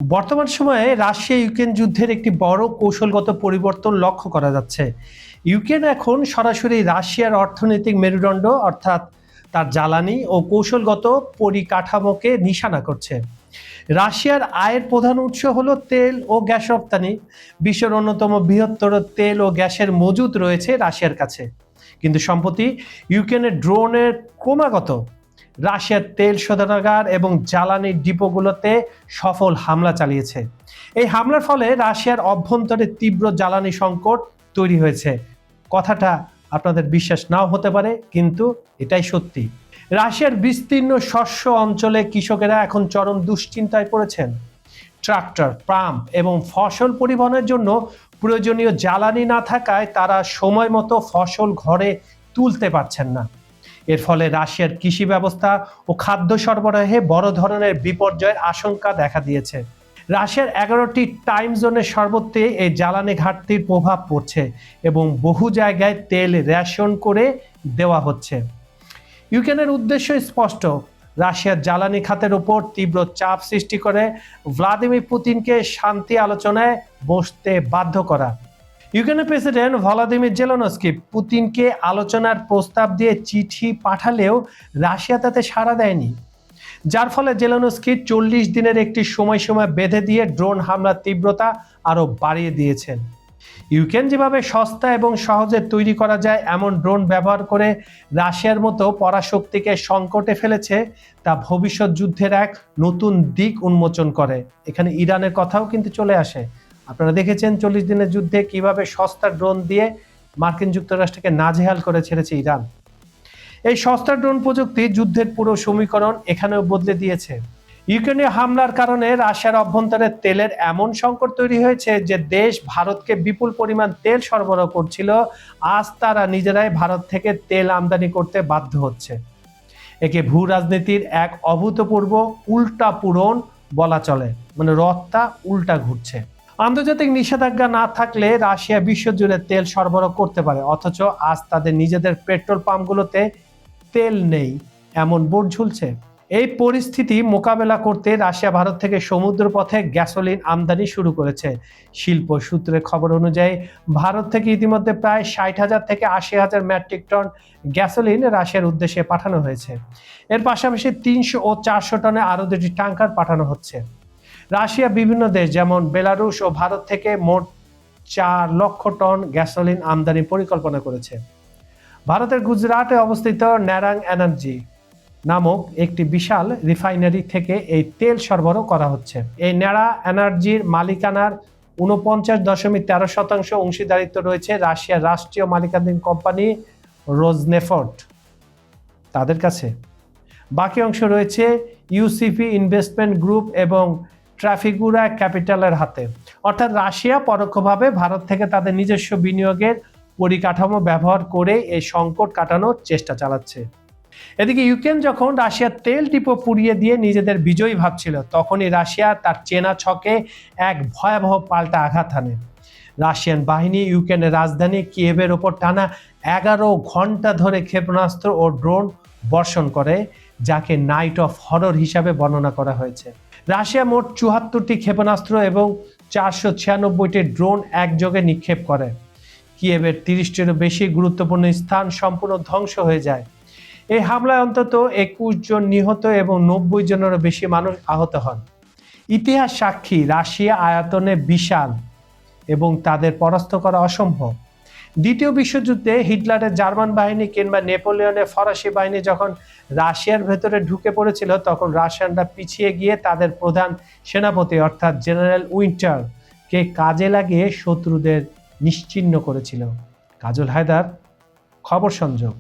বর্তমান সময়ে Russia Ukraine যুদ্ধের একটি বড় কৌশলগত পরিবর্তন লক্ষ্য করা যাচ্ছে। ইউক্রেন এখন সরাসরি রাশিয়ার অর্থনৈতিক মেরুদণ্ড অর্থাৎ তার জ্বালানি ও কৌশলগত পরিকাঠামোকে নিশানা করছে। রাশিয়ার আয়ের প্রধান উৎস হলো তেল ও গ্যাস রপ্তানি। বিশ্বের অন্যতম বৃহত্তর তেল ও গ্যাসের মজুদ রয়েছে রাশিয়ার কাছে। কিন্তু সম্প্রতি ইউক্রেনের ড্রোনের ক্রমাগত রাশিয়ার তেল শোধনাগার এবং জ্বালানি ডিপোগুলোতে সফল হামলা চালিয়েছে। এই হামলার ফলে রাশিয়ার অভ্যন্তরে তীব্র জ্বালানি সংকট তৈরি হয়েছে। কথাটা আপনাদের বিশ্বাস নাও হতে পারে, কিন্তু এটাই সত্যি। রাশিয়ার বিস্তীর্ণ শস্য অঞ্চলে কৃষকেরা এখন চরম দুশ্চিন্তায় পড়েছেন। ট্রাক্টর, পাম্প এবং ফসল পরিবহনের জন্য প্রয়োজনীয় জ্বালানি না থাকায় তারা সময় মতো ফসল ঘরে তুলতে পারছেন না। এর ফলে রাশিয়ার কৃষি ব্যবস্থা ও খাদ্য সরবরাহে বড় ধরনের বিপর্যয়ের আশঙ্কা দেখা দিয়েছে। রাশিয়ার 11টি টাইম জোনের সর্বত্রে এই জ্বালানি ঘাটতির প্রভাব পড়ছে এবং বহু জায়গায় তেল রেশন করে দেওয়া হচ্ছে। ইউক্রেনের উদ্দেশ্য স্পষ্ট, রাশিয়ার জ্বালানি খাতের উপর তীব্র চাপ সৃষ্টি করে ভ্লাদিমির পুতিনকে শান্তি আলোচনায় বসতে বাধ্য করা। ইউক্রেনের প্রেসিডেন্ট ভলোদিমির জেলেনস্কি পুতিনকে আলোচনার প্রস্তাব দিয়ে চিঠি পাঠালেও রাশিয়া তাতে সাড়া দেয়নি, যার ফলে জেলেনস্কি 40 দিনের একটি সময়সীমা বেঁধে দিয়ে ড্রোন হামলার তীব্রতা আরও বাড়িয়ে দিয়েছেন। ইউক্রেন যেভাবে সস্তা এবং সহজে তৈরি করা যায় এমন ড্রোন ব্যবহার করে রাশিয়ার মতো পরাশক্তিকে সংকটে ফেলেছে, তা ভবিষ্যৎ যুদ্ধের এক নতুন দিক উন্মোচন করে। এখানে ইরানের কথাও কিন্তু চলে আসে। আপনারা দেখেছেন 40 দিনের যুদ্ধে কিভাবে সস্তা ড্রোন দিয়ে মার্কিন যুক্তরাষ্ট্রকে নাজেহাল করে ছেড়েছে ইরান। এই সস্তা ড্রোন প্রযুক্তি যুদ্ধের পুরো সমীকরণ এখানেও বদলে দিয়েছে। ইউক্রেনীয় হামলার কারণে রাশিয়ার অভ্যন্তরে তেলের এমন সংকট তৈরি হয়েছে যে দেশ ভারতকে বিপুল পরিমাণ তেল সরবরাহ করছিল, আজ তারা নিজেরাই ভারত থেকে তেল আমদানি করতে বাধ্য হচ্ছে। একে ভূ রাজনীতির এক অভূতপূর্ব উল্টা পূরণ বলা চলে, মানে রথটা উল্টা ঘুরছে। আন্তর্জাতিক নিষেধাজ্ঞা না থাকলে রাশিয়া বিশ্বজুড়ে তেল সরবরাহ করতে পারে, অথচ আজ তাদের নিজেদের পেট্রোল পাম্পগুলোতে তেল নেই, এমন বোর্ড ঝুলছে। এই পরিস্থিতি মোকাবেলা করতে রাশিয়া ভারত থেকে সমুদ্র পথে গ্যাসোলিন আমদানি শুরু করেছে। শিল্প সূত্রের খবর অনুযায়ী ভারত থেকে ইতিমধ্যে প্রায় 60,000 থেকে 80,000 মেট্রিক টন গ্যাসোলিন রাশিয়ার উদ্দেশ্যে পাঠানো হয়েছে। এর পাশাপাশি 300 ও 400 টনে আরও 2টি ট্যাঙ্কার পাঠানো হচ্ছে। রাশিয়া বিভিন্ন দেশ যেমন বেলারুশ ও ভারত থেকে মোট 4 লক্ষ টন গ্যাসোলিন আমদানির পরিকল্পনা করেছে। ভারতের গুজরাটে অবস্থিত ন্যারাং এনার্জি নামক একটি বিশাল রিফাইনারি থেকে এই তেল সরবরাহ করা হচ্ছে। এই ন্যাড়া এনার্জির মালিকানার 49.13% অংশীদারিত্ব রয়েছে রাশিয়ার রাষ্ট্রীয় মালিকানাধীন কোম্পানি রোজনেফট তাদের কাছে। বাকি অংশ রয়েছে ইউসিপি ইনভেস্টমেন্ট গ্রুপ এবং ট্রাফিগুরা ক্যাপিটালের হাতে। অর্থাৎ রাশিয়া পরোক্ষভাবে ভারত থেকে তাদের নিজস্ব বিনিয়োগের পরিকাঠামো ব্যবহার করে এই সংকট কাটানোর চেষ্টা চালাচ্ছে। এদিকে ইউক্রেন যখন রাশিয়ার তেল ডিপো পুড়িয়ে দিয়ে নিজেদের বিজয়ী ভাবছিল, তখনই রাশিয়া তার চেনা ছকে এক ভয়াবহ পাল্টা আঘাত হানে। রাশিয়ান বাহিনী ইউক্রেনের রাজধানী কিয়েভের ওপর টানা 11 ঘন্টা ধরে ক্ষেপণাস্ত্র ও ড্রোন বর্ষণ করে, যাকে নাইট অফ হরর হিসাবে বর্ণনা করা হয়েছে। রাশিয়া মোট 74টি ক্ষেপণাস্ত্র এবং 496টি ড্রোন একযোগে নিক্ষেপ করে। কিয়েভের 30টিরও বেশি গুরুত্বপূর্ণ স্থান সম্পূর্ণ ধ্বংস হয়ে যায়। এই হামলায় অন্তত 21 জন নিহত এবং 90 জনেরও বেশি মানুষ আহত হন। ইতিহাস সাক্ষী, রাশিয়া আয়তনে বিশাল এবং তাদের পরাস্ত করা অসম্ভব। দ্বিতীয় বিশ্বযুদ্ধে হিটলারের জার্মান বাহিনী কিংবা নেপোলিয়নের ফরাসি বাহিনী যখন রাশিয়ার ভেতরে ঢুকে পড়েছিল, তখন রাশিয়ানরা পিছিয়ে গিয়ে তাদের প্রধান সেনাপতি অর্থাৎ জেনারেল উইন্টারকে কাজে লাগিয়ে শত্রুদের নিশ্চিহ্ন করেছিল। কাজল হায়দার, খবর সংযোগ।